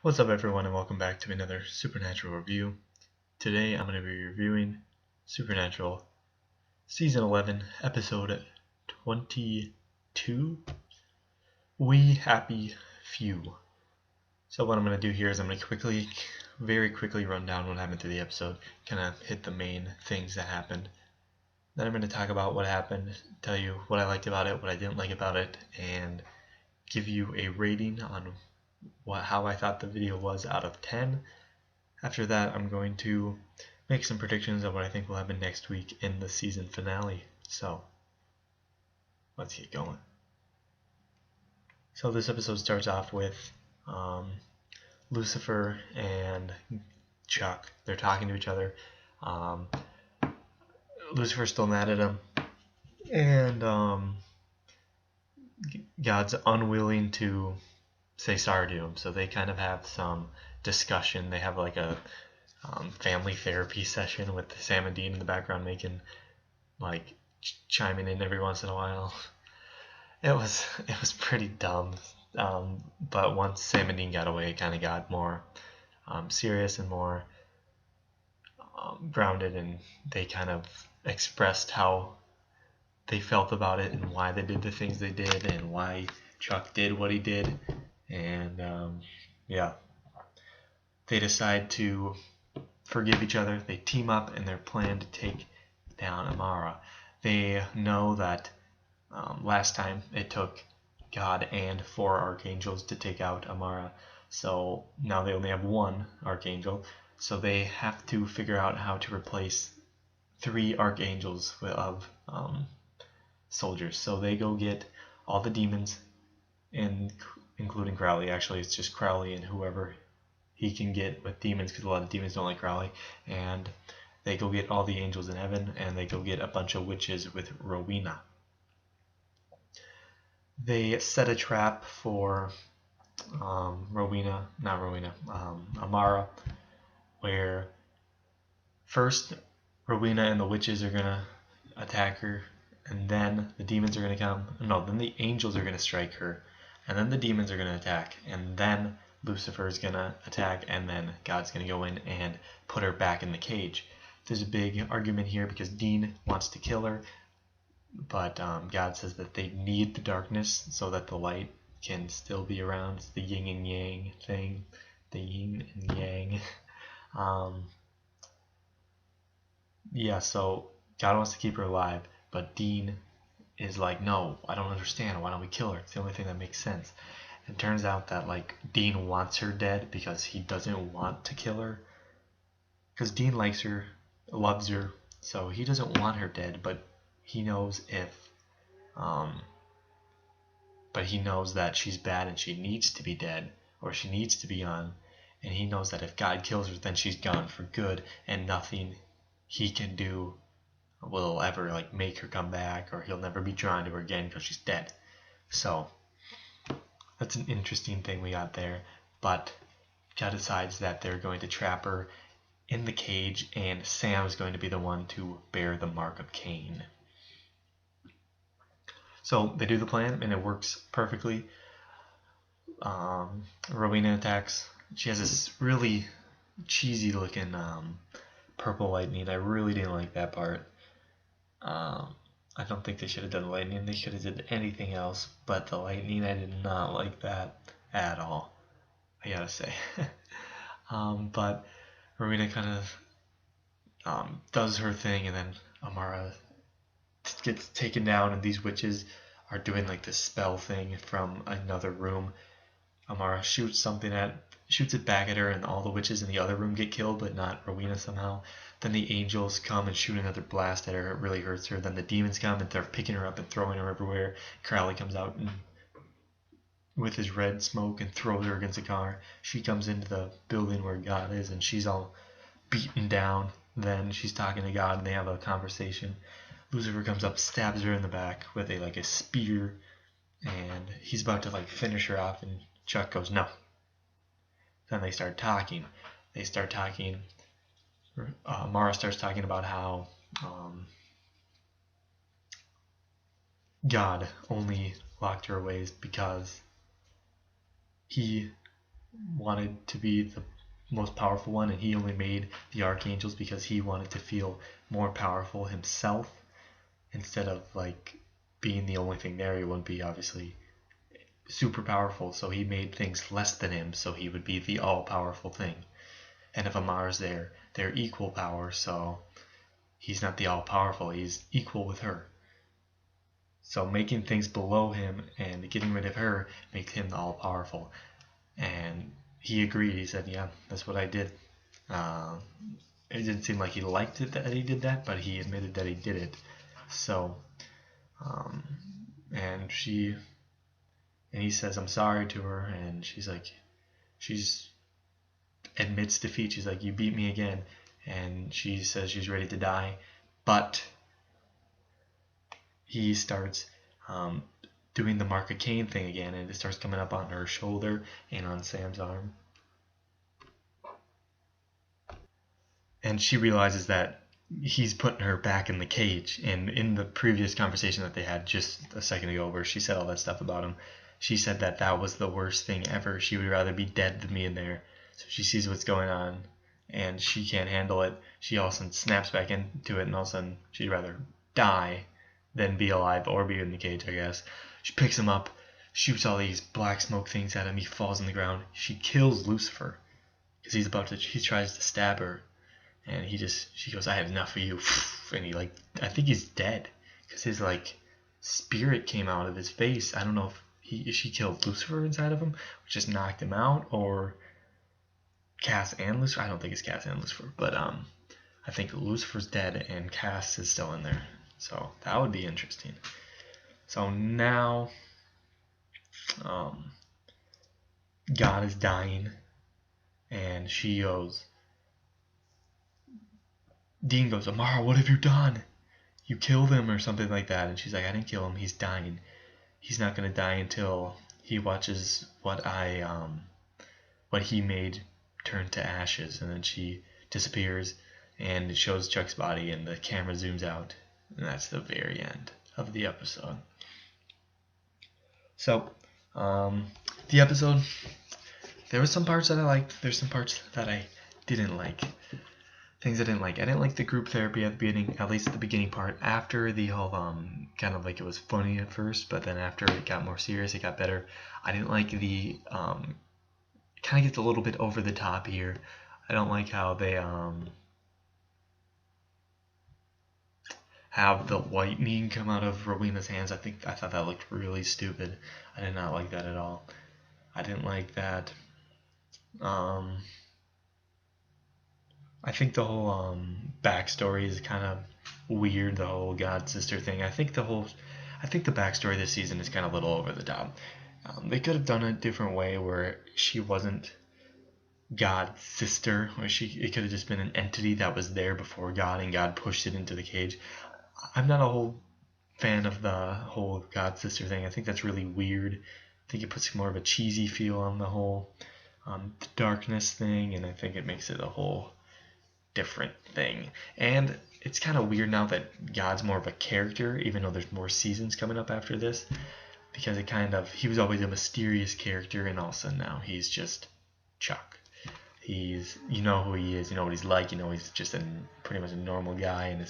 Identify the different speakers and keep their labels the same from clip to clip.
Speaker 1: What's up everyone and welcome back to another Supernatural review. Today I'm going to be reviewing Supernatural Season 11, Episode 22, We Happy Few. So what I'm going to do here is I'm going to very quickly run down what happened through the episode, kind of hit the main things that happened. Then I'm going to talk about what happened, tell you what I liked about it, what I didn't like about it, and give you a rating on how I thought the video was out of 10. After that, I'm going to make some predictions of what I think will happen next week in the season finale. So, let's get going. So this episode starts off with Lucifer and Chuck. They're talking to each other. Lucifer's still mad at him. And God's unwilling to say sorry to him. So they kind of have some discussion. They have like a family therapy session with Sam and Dean in the background making chiming in every once in a while. It was pretty dumb, but once Sam and Dean got away, it kind of got more serious and more grounded, and they kind of expressed how they felt about it and why they did the things they did and why Chuck did what he did. And they decide to forgive each other. They team up in their plan to take down Amara. They know that last time it took God and 4 archangels to take out Amara, so now they only have 1 archangel, so they have to figure out how to replace 3 archangels of soldiers. So they go get all the demons, including Crowley. Actually, it's just Crowley and whoever he can get with demons, because a lot of demons don't like Crowley. And they go get all the angels in heaven, and they go get a bunch of witches with Rowena. They set a trap for Amara, where first Rowena and the witches are gonna attack her, and then the demons are gonna come. No, then the angels are gonna strike her, and then the demons are gonna attack, and then Lucifer is gonna attack, and then God's gonna go in and put her back in the cage. There's a big argument here because Dean wants to kill her, but God says that they need the darkness so that the light can still be around. It's the yin and yang thing, the yin and yang. So God wants to keep her alive, but Dean is like, no, I don't understand. Why don't we kill her? It's the only thing that makes sense. It turns out that Dean wants her dead because he doesn't want to kill her. Because Dean likes her, loves her, so he doesn't want her dead, but he knows he knows that she's bad and she needs to be dead, or she needs to be gone, and he knows that if God kills her, then she's gone for good, and nothing he can do will ever make her come back, or he'll never be drawn to her again because she's dead. So that's an interesting thing we got there. But God decides that they're going to trap her in the cage, and Sam's going to be the one to bear the mark of Cain. So they do the plan, and it works perfectly. Rowena attacks. She has this really cheesy looking purple lightning. I really didn't like that part. I don't think they should have done lightning. They should have did anything else, but the lightning, I did not like that at all, I gotta say. But Rowena kind of does her thing, and then Amara gets taken down, and these witches are doing this spell thing from another room. Amara shoots it back at her, and all the witches in the other room get killed, but not Rowena somehow. Then the angels come and shoot another blast at her. It really hurts her. Then the demons come and they're picking her up and throwing her everywhere. Crowley comes out with his red smoke and throws her against a car. She comes into the building where God is, and she's all beaten down. Then she's talking to God, and they have a conversation. Lucifer comes up, stabs her in the back with a spear, and he's about to finish her off, and Chuck goes, no. Then they start talking. Amara starts talking about how God only locked her away because he wanted to be the most powerful one, and he only made the archangels because he wanted to feel more powerful himself instead of like being the only thing there. He wouldn't be obviously super powerful, so he made things less than him so he would be the all-powerful thing. And if Amara's there, they're equal power, so he's not the all-powerful, he's equal with her. So making things below him and getting rid of her makes him the all-powerful. And he agreed. He said, yeah, that's what I did. Uh, it didn't seem like he liked it that he did that, but he admitted that he did it. So, and he says, I'm sorry to her, and she's admits defeat. She's like, you beat me again. And she says she's ready to die, but he starts doing the Mark of Cain thing again, and it starts coming up on her shoulder and on Sam's arm. And she realizes that he's putting her back in the cage. And in the previous conversation that they had just a second ago, where she said all that stuff about him, she said that that was the worst thing ever. She would rather be dead than be in there. So she sees what's going on, and she can't handle it. She all of a sudden snaps back into it, and all of a sudden she'd rather die than be alive or be in the cage, I guess. She picks him up, shoots all these black smoke things at him. He falls on the ground. She kills Lucifer because he tries to stab her, and she goes, I had enough of you. And I think he's dead because his spirit came out of his face. I don't know if she killed Lucifer inside of him, which just knocked him out, or Cass and Lucifer. I don't think it's Cass and Lucifer, but I think Lucifer's dead and Cass is still in there. So that would be interesting. So now God is dying, and Dean goes, Amara, what have you done? You killed him or something like that. And she's like, I didn't kill him. He's dying. He's not going to die until he watches what he made turn to ashes. And then she disappears, and it shows Chuck's body, and the camera zooms out. And that's the very end of the episode. So, the episode, there were some parts that I liked. There's some parts that I didn't like. Things I didn't like. I didn't like the group therapy at the beginning, at least at the beginning part. After the whole, kind of like it was funny at first, but then after it got more serious, it got better. I didn't like the, kind of gets a little bit over the top here. I don't like how they, have the lightning come out of Rowena's hands. I thought that looked really stupid. I did not like that at all. I didn't like that. I think the whole backstory is kind of weird. The whole God sister thing. I think the backstory this season is kind of a little over the top. They could have done it a different way, where she wasn't God's sister, or it could have just been an entity that was there before God, and God pushed it into the cage. I'm not a whole fan of the whole God sister thing. I think that's really weird. I think it puts more of a cheesy feel on the whole darkness thing, and I think it makes it a whole different thing. And it's kind of weird now that God's more of a character, even though there's more seasons coming up after this, because he was always a mysterious character, and all of a sudden now he's just Chuck. You know who he is, you know what he's like, you know he's just pretty much a normal guy, and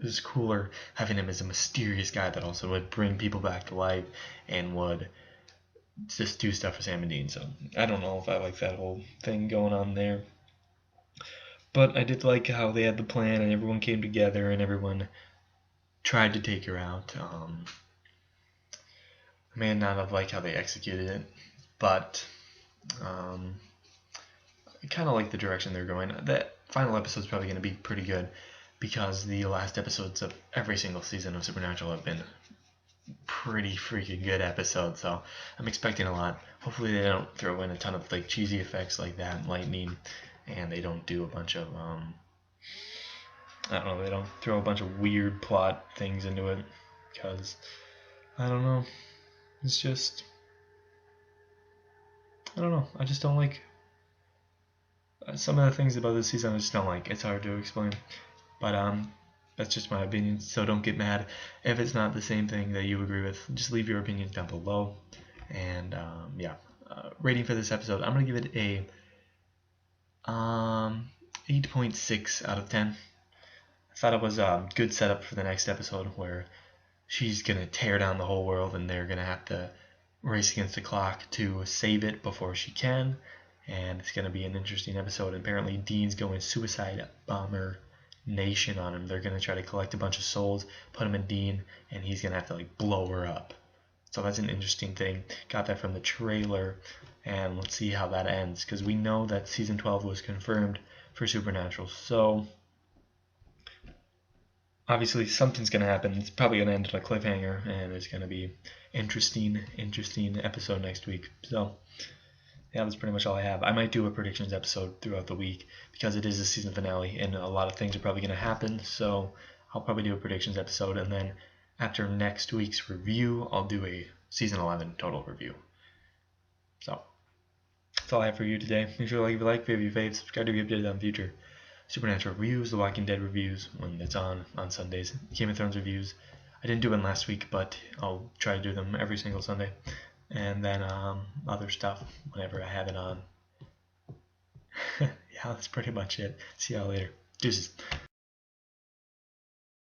Speaker 1: it's cooler having him as a mysterious guy that also would bring people back to life and would just do stuff for Sam and Dean. So I don't know if I like that whole thing going on there. But I did like how they had the plan and everyone came together and everyone tried to take her out. I may not have liked how they executed it, but I kind of like the direction they're going. That final episode is probably going to be pretty good, because the last episodes of every single season of Supernatural have been pretty freaking good episodes, so I'm expecting a lot. Hopefully they don't throw in a ton of cheesy effects like that and lightning, and they don't do a bunch of they don't throw a bunch of weird plot things into it, because I don't know, it's just, I don't know, I just don't like some of the things about this season. I just don't like. It's hard to explain. But that's just my opinion, so don't get mad if it's not the same thing that you agree with. Just leave your opinions down below. And yeah, rating for this episode, I'm gonna give it a 8.6 out of 10. I thought it was a good setup for the next episode where she's gonna tear down the whole world and they're gonna have to race against the clock to save it before she can. And it's gonna be an interesting episode. Apparently, Dean's going suicide bomber nation on him. They're gonna try to collect a bunch of souls, put him in Dean, and he's gonna have to like blow her up. So that's an interesting thing. Got that from the trailer, and let's see how that ends, because we know that season 12 was confirmed for Supernatural. So obviously something's gonna happen. It's probably gonna end on a cliffhanger, and it's gonna be interesting episode next week. So yeah, that's pretty much all I have. I might do a predictions episode throughout the week because it is the season finale, and a lot of things are probably gonna happen. So I'll probably do a predictions episode, and then after next week's review, I'll do a season 11 total review. So that's all I have for you today. Make sure to like if you fave, subscribe to be updated on future Supernatural reviews, The Walking Dead reviews when it's on Sundays, Game of Thrones reviews. I didn't do one last week, but I'll try to do them every single Sunday. And then other stuff whenever I have it on. Yeah, that's pretty much it. See y'all later. Deuces.